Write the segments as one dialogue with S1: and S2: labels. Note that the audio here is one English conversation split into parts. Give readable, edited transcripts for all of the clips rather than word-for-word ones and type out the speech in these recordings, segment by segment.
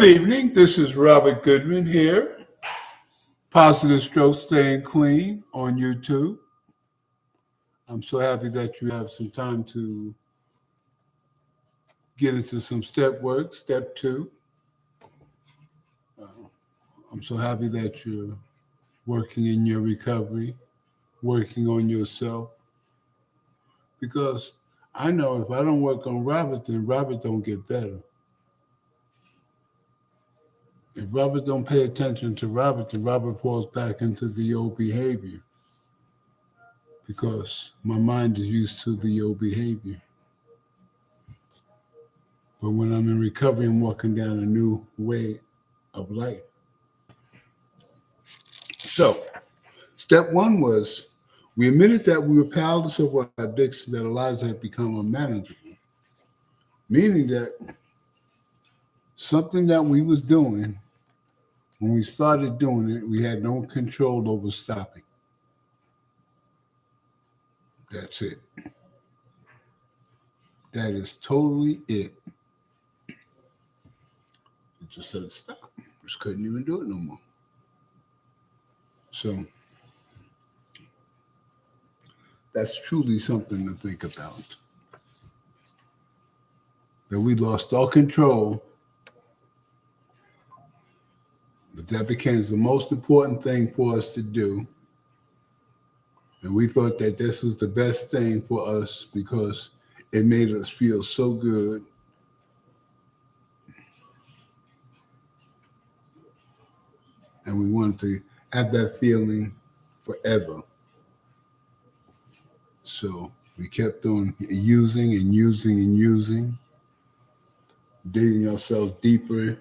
S1: Good evening. This is Robert Goodman here. Positive Stroke Staying Clean on YouTube. I'm so happy that you have some time to get into some step work, step two. Uh, I'm so happy that you're working in your recovery, working on yourself. Because I know if I don't work on Robert, then Robert don't get better. If Robert don't pay attention to Robert, then Robert falls back into the old behavior because my mind is used to the old behavior. But when I'm in recovery, I'm walking down a new way of life. So, step one was we admitted that we were powerless over our addiction, that our lives had become unmanageable, meaning that something that we was doing, when we started doing it, we had no control over stopping. That's it. That is totally it. It just said stop. Just couldn't even do it no more. So that's truly something to think about. That we lost all control, but that became the most important thing for us to do. And we thought that this was the best thing for us because it made us feel so good. And we wanted to have that feeling forever. So we kept on using, digging ourselves deeper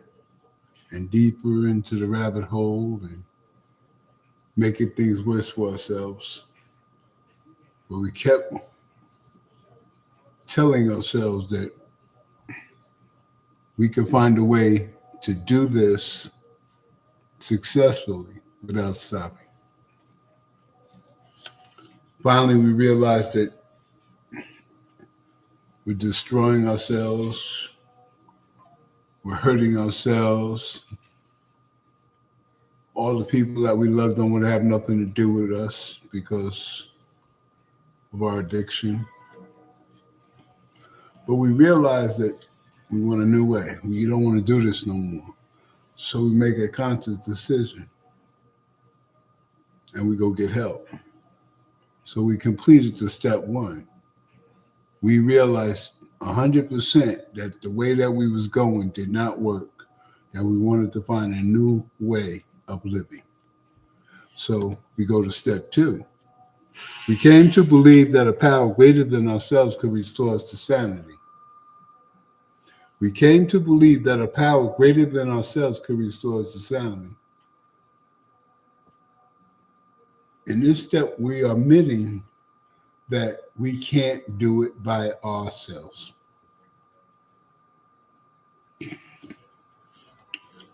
S1: and deeper into the rabbit hole and making things worse for ourselves. But we kept telling ourselves that we could find a way to do this successfully without stopping. Finally, we realized that we're destroying ourselves, we're hurting ourselves. All the people that we love don't want to have nothing to do with us because of our addiction. But we realized that we want a new way. We don't want to do this no more. So we make a conscious decision and we go get help. So we completed the step one. We realized 100% that the way that we was going did not work, and we wanted to find a new way of living. So we go to step two. We came to believe that a power greater than ourselves could restore us to sanity. We came to believe that a power greater than ourselves could restore us to sanity. In this step, we are admitting that we can't do it by ourselves. Let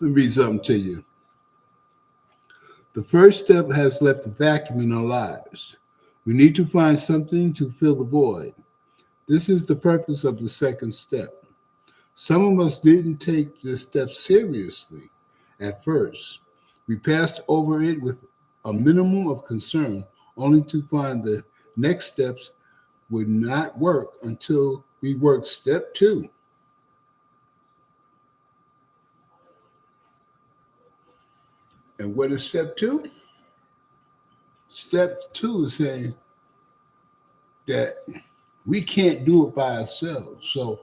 S1: me read something to you. The first step has left a vacuum in our lives. We need to find something to fill the void. This is the purpose of the second step. Some of us didn't take this step seriously at first. We passed over it with a minimum of concern, only to find the next steps would not work until we worked step two. And what is step two? Step two is saying that we can't do it by ourselves, so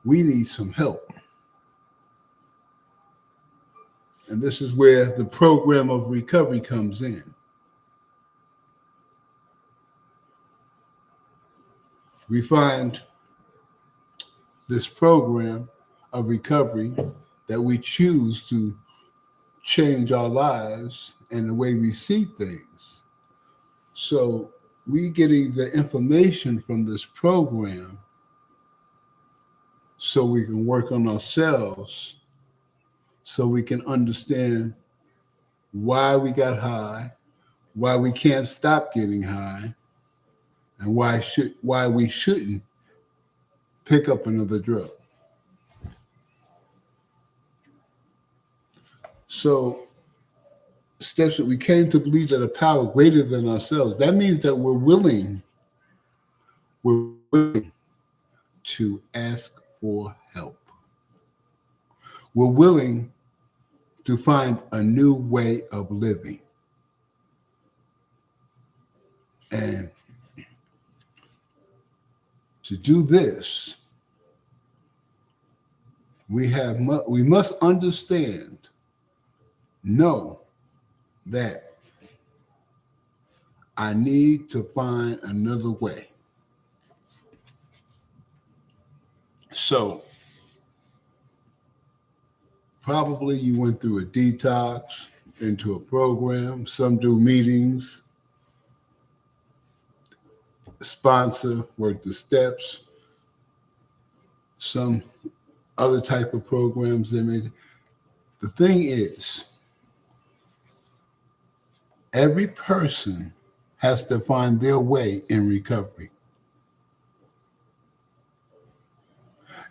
S1: we need some help. And this is where the program of recovery comes in. We find this program of recovery that we choose to change our lives and the way we see things. So we getting the information from this program so we can work on ourselves, so we can understand why we got high, why we can't stop getting high, and why we shouldn't pick up another drug. So steps that we came to believe that a power greater than ourselves. That means that we're willing to ask for help. We're willing to find a new way of living. And to do this, we must understand, know that I need to find another way. So probably you went through a detox, into a program, some do meetings, sponsor, work the steps, some other type of programs they make. The thing is, every person has to find their way in recovery.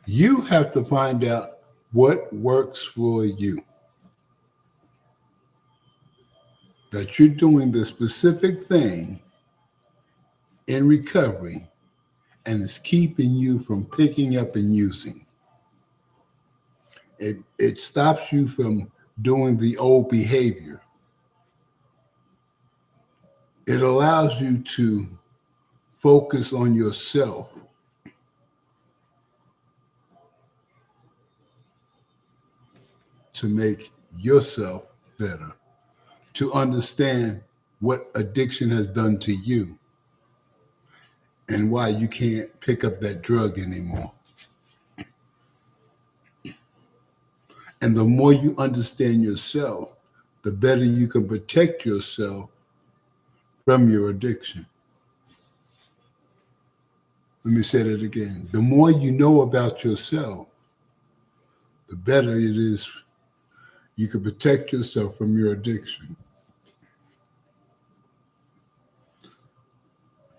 S1: You have to find out what works for you. That you're doing the specific thing in recovery and it's keeping you from picking up and using. It stops you from doing the old behavior. It allows you to focus on yourself. To make yourself better. To understand what addiction has done to you and why you can't pick up that drug anymore. And the more you understand yourself, the better you can protect yourself from your addiction. Let me say that again. The more you know about yourself, the better it is you can protect yourself from your addiction.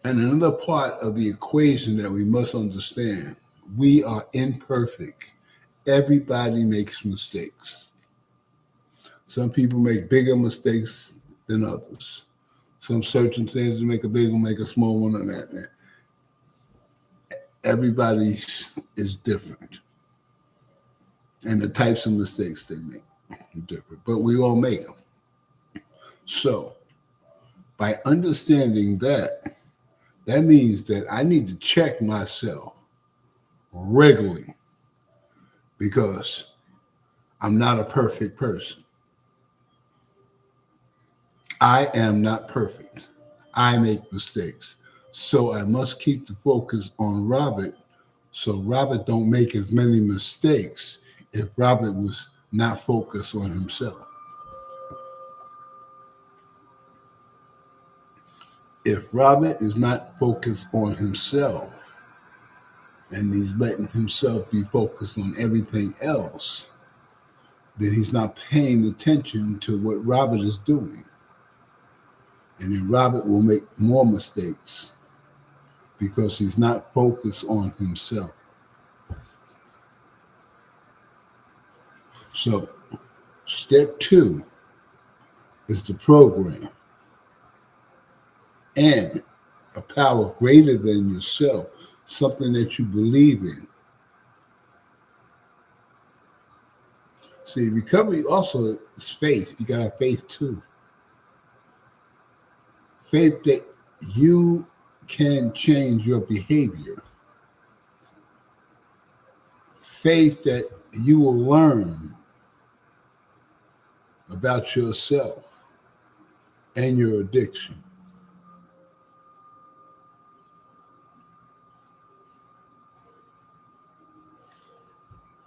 S1: And another part of the equation that we must understand, we are imperfect. Everybody makes mistakes. Some people make bigger mistakes than others. Some circumstances make a big one, make a small one, and that. Everybody is different. And the types of mistakes they make are different. But we all make them. So, by understanding that, that means that I need to check myself regularly because I'm not a perfect person. I am not perfect. I make mistakes. So I must keep the focus on Robert so Robert don't make as many mistakes if Robert was not focused on himself. If Robert is not focused on himself and he's letting himself be focused on everything else, then he's not paying attention to what Robert is doing. And then Robert will make more mistakes because he's not focused on himself. So step 2 is the program and a power greater than yourself, something that you believe in. See, recovery also is faith. You got to have faith too. Faith that you can change your behavior. Faith that you will learn about yourself and your addiction.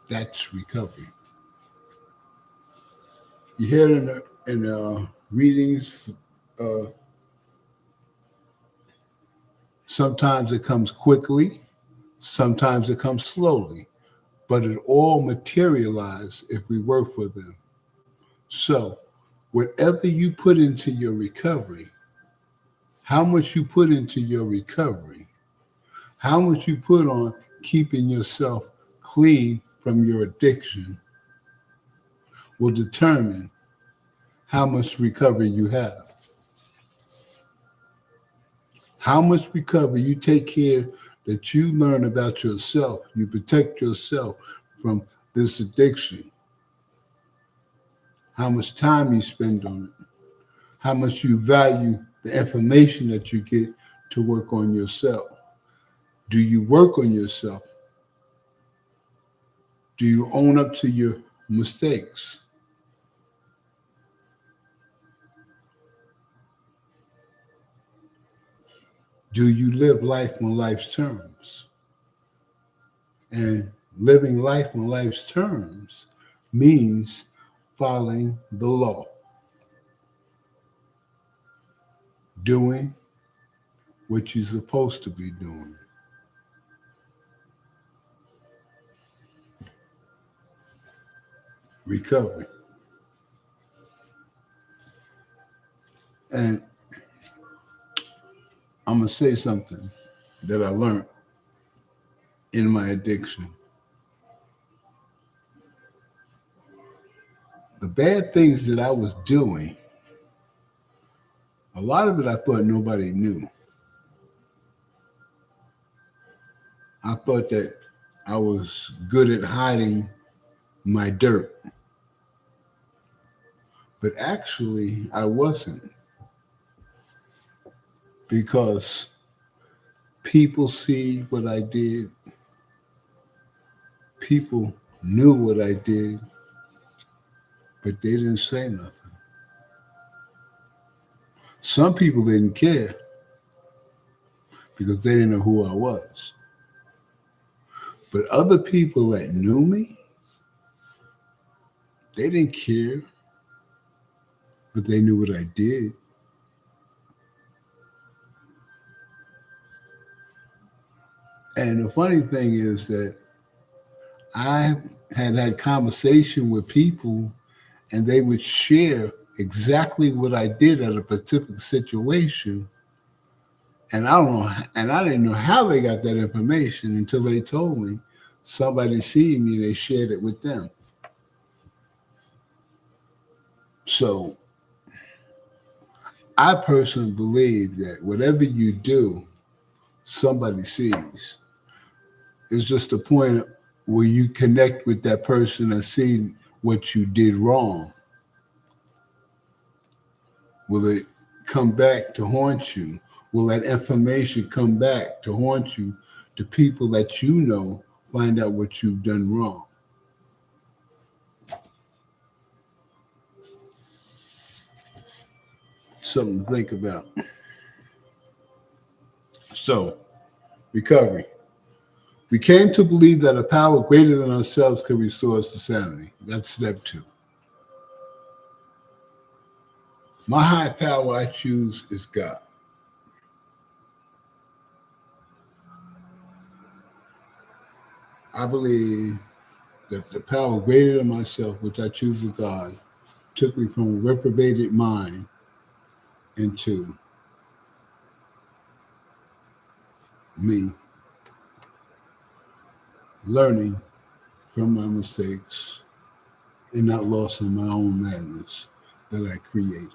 S1: That's recovery. You hear it in readings, sometimes it comes quickly, sometimes it comes slowly, but it all materializes if we work for them. So whatever you put into your recovery, how much you put into your recovery, how much you put on keeping yourself clean from your addiction will determine how much recovery you have. How much recovery you take care that you learn about yourself. You protect yourself from this addiction. How much time you spend on it. How much you value the information that you get to work on yourself. Do you work on yourself? Do you own up to your mistakes? Do you live life on life's terms? And living life on life's terms means following the law, doing what you're supposed to be doing. Recovery. And I'm going to say something that I learned in my addiction. The bad things that I was doing, a lot of it I thought nobody knew. I thought that I was good at hiding my dirt. But actually, I wasn't. Because people see what I did. People knew what I did, but they didn't say nothing. Some people didn't care because they didn't know who I was. But other people that knew me, they didn't care, but they knew what I did. And the funny thing is that I had conversation with people and they would share exactly what I did at a particular situation. And I don't know, and I didn't know how they got that information until they told me. Somebody seen me, they shared it with them. So I personally believe that whatever you do, somebody sees. It's just a point where you connect with that person and see what you did wrong. Will it come back to haunt you? Will that information come back to haunt you? The people that you know find out what you've done wrong. Something to think about. So, recovery. We came to believe that a power greater than ourselves could restore us to sanity. That's step 2. My high power I choose is God. I believe that the power greater than myself, which I choose is God, took me from a reprobated mind into me learning from my mistakes and not lost in my own madness that I created.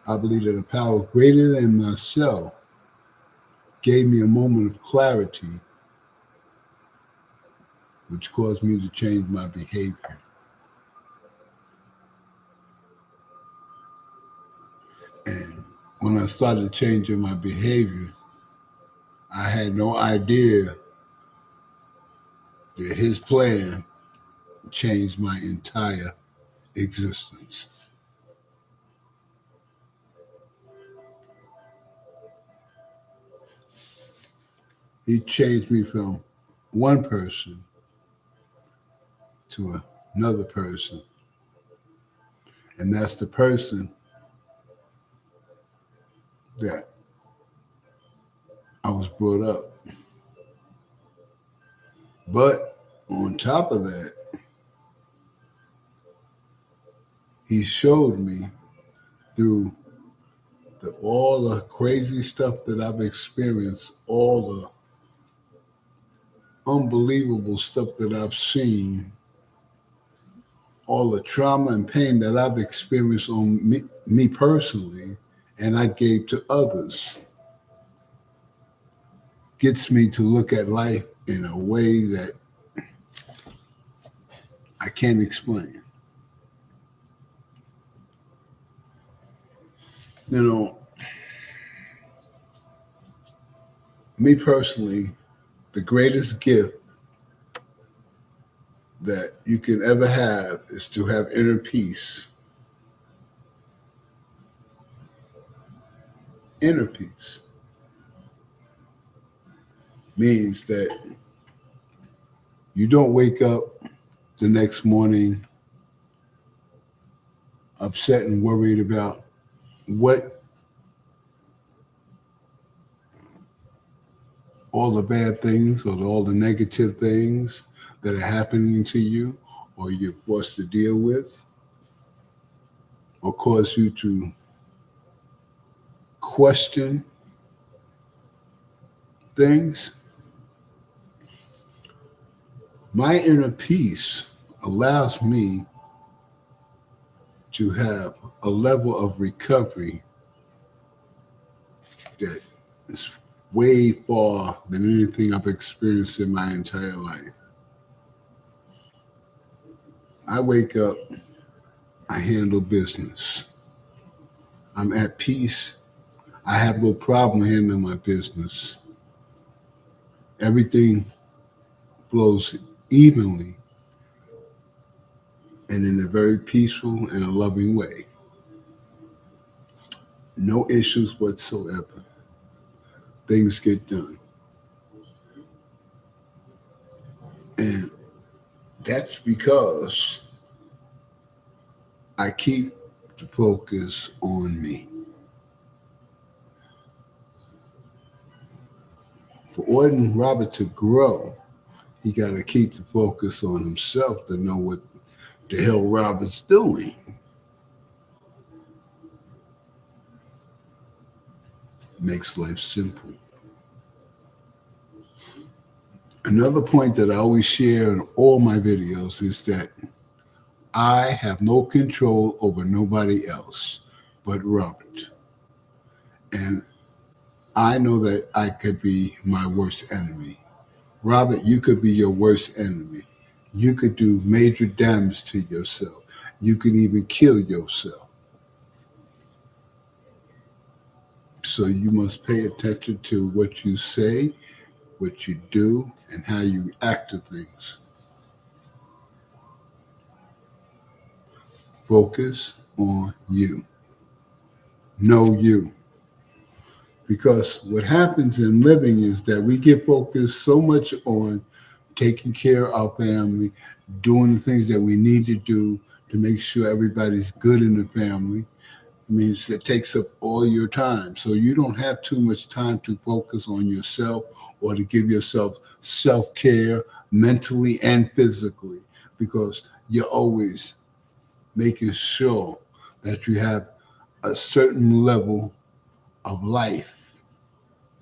S1: I believe that a power greater than myself gave me a moment of clarity, which caused me to change my behavior. And when I started changing my behavior, I had no idea that his plan changed my entire existence. He changed me from one person to another person. And that's the person that I was brought up. But on top of that, he showed me through all the crazy stuff that I've experienced, all the unbelievable stuff that I've seen, all the trauma and pain that I've experienced on me personally, and I gave to others, gets me to look at life in a way that I can't explain. You know, me personally, the greatest gift that you can ever have is to have inner peace. Inner peace means that you don't wake up the next morning upset and worried about what all the bad things or all the negative things that are happening to you or you're forced to deal with or cause you to question things. My inner peace allows me to have a level of recovery that is way far than anything I've experienced in my entire life. I wake up, I handle business. I'm at peace. I have no problem handling my business. Everything flows evenly and in a very peaceful and a loving way. No issues whatsoever. Things get done. And that's because I keep the focus on me. For Orton Robert to grow, he got to keep the focus on himself to know what the hell Robert's doing. Makes life simple. Another point that I always share in all my videos is that I have no control over nobody else but Robert. And I know that I could be my worst enemy. Robert, you could be your worst enemy. You could do major damage to yourself. You could even kill yourself. So you must pay attention to what you say, what you do, and how you react to things. Focus on you. Know you. Because what happens in living is that we get focused so much on taking care of our family, doing the things that we need to do to make sure everybody's good in the family. It means it takes up all your time. So you don't have too much time to focus on yourself or to give yourself self-care mentally and physically, because you're always making sure that you have a certain level of life,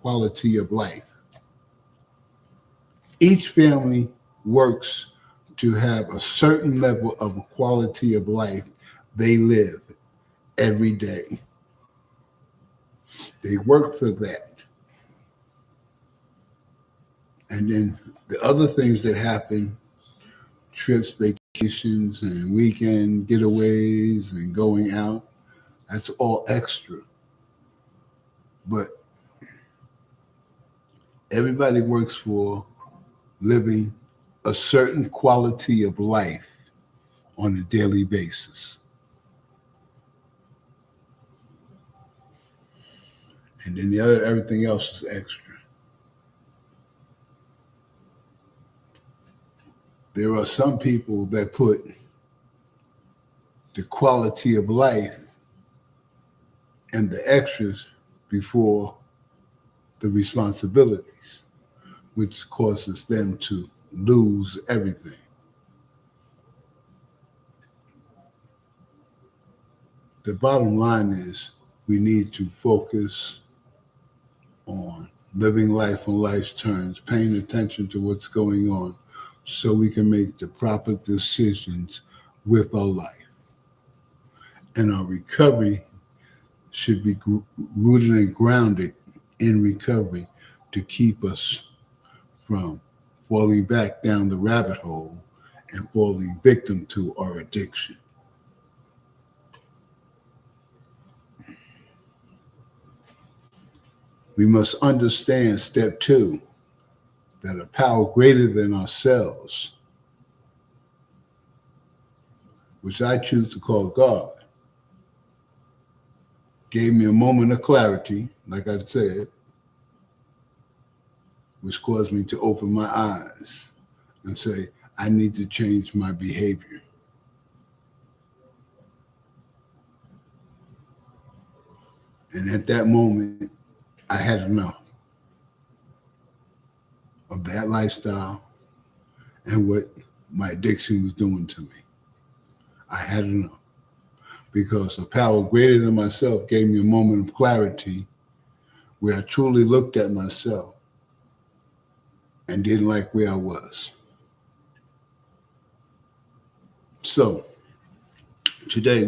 S1: quality of life. Each family works to have a certain level of quality of life they live every day. They work for that. And then the other things that happen, trips, vacations, and weekend getaways and going out, that's all extra. But everybody works for living a certain quality of life on a daily basis. And then everything else is extra. There are some people that put the quality of life and the extras before the responsibilities, which causes them to lose everything. The bottom line is we need to focus on living life on life's terms, paying attention to what's going on so we can make the proper decisions with our life. And our recovery should be rooted and grounded in recovery to keep us from falling back down the rabbit hole and falling victim to our addiction. We must understand step 2, that a power greater than ourselves, which I choose to call God, gave me a moment of clarity, like I said, which caused me to open my eyes and say, I need to change my behavior. And at that moment, I had enough of that lifestyle and what my addiction was doing to me. I had enough because a power greater than myself gave me a moment of clarity where I truly looked at myself and didn't like where I was. So today,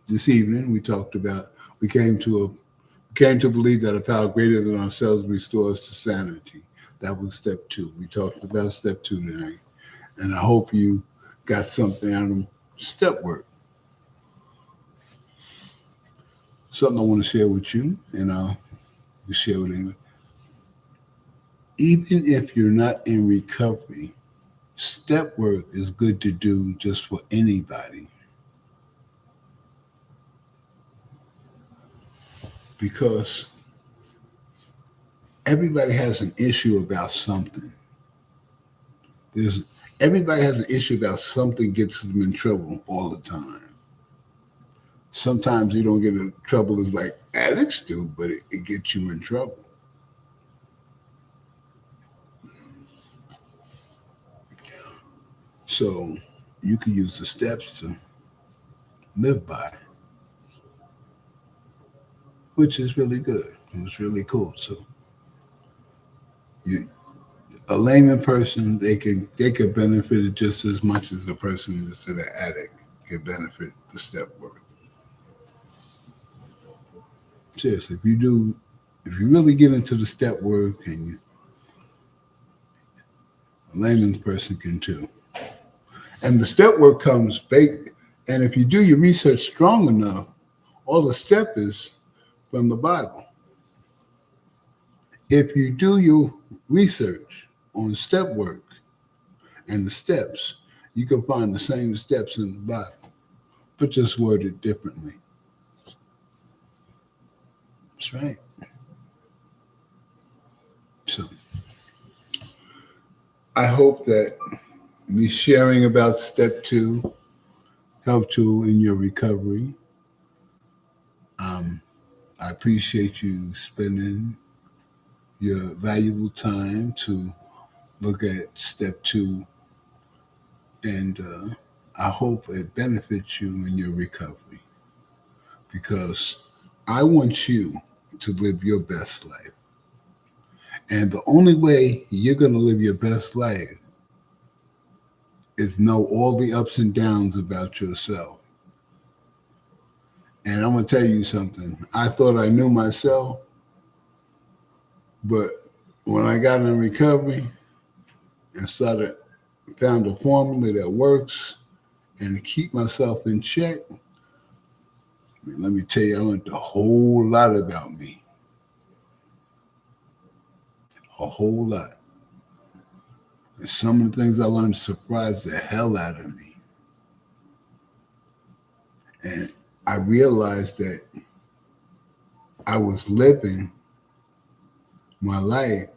S1: this evening, we talked about, we came to believe that a power greater than ourselves restores to sanity. That was step 2. We talked about step 2 tonight. And I hope you got something out of step work. Something I want to share with you, and I'll share with you. Even if you're not in recovery, step work is good to do just for anybody. Because everybody has an issue about something. Everybody has an issue about something gets them in trouble all the time. Sometimes you don't get in trouble as like addicts do, but it gets you in trouble. So you can use the steps to live by, which is really good. It's really cool. So a layman person, they could benefit it just as much as a person that's an addict can benefit the step work. Seriously, if you really get into the step work, and a layman's person can too. And the step work comes baked. And if you do your research strong enough, all the step is from the Bible. If you do your research on step work and the steps, you can find the same steps in the Bible, but just worded differently. That's right. So I hope that me sharing about step 2 helped you in your recovery. I appreciate you spending your valuable time to look at step 2, and I hope it benefits you in your recovery, because I want you to live your best life. And the only way you're going to live your best life is know all the ups and downs about yourself. And I'm going to tell you something. I thought I knew myself, but when I got in recovery and found a formula that works and to keep myself in check, let me tell you, I learned a whole lot about me. A whole lot. And some of the things I learned surprised the hell out of me. And I realized that I was living my life,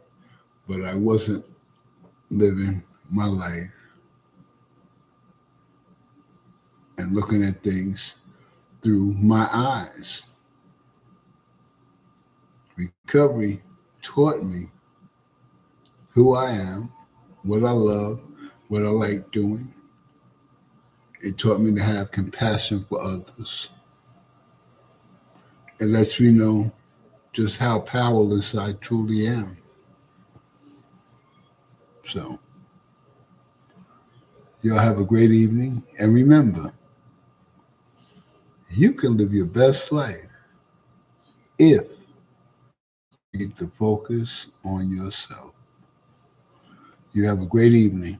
S1: but I wasn't living my life and looking at things through my eyes. Recovery taught me who I am, what I love, what I like doing. It taught me to have compassion for others. It lets me know just how powerless I truly am. So, y'all have a great evening. And remember, you can live your best life if you keep the focus on yourself. You have a great evening.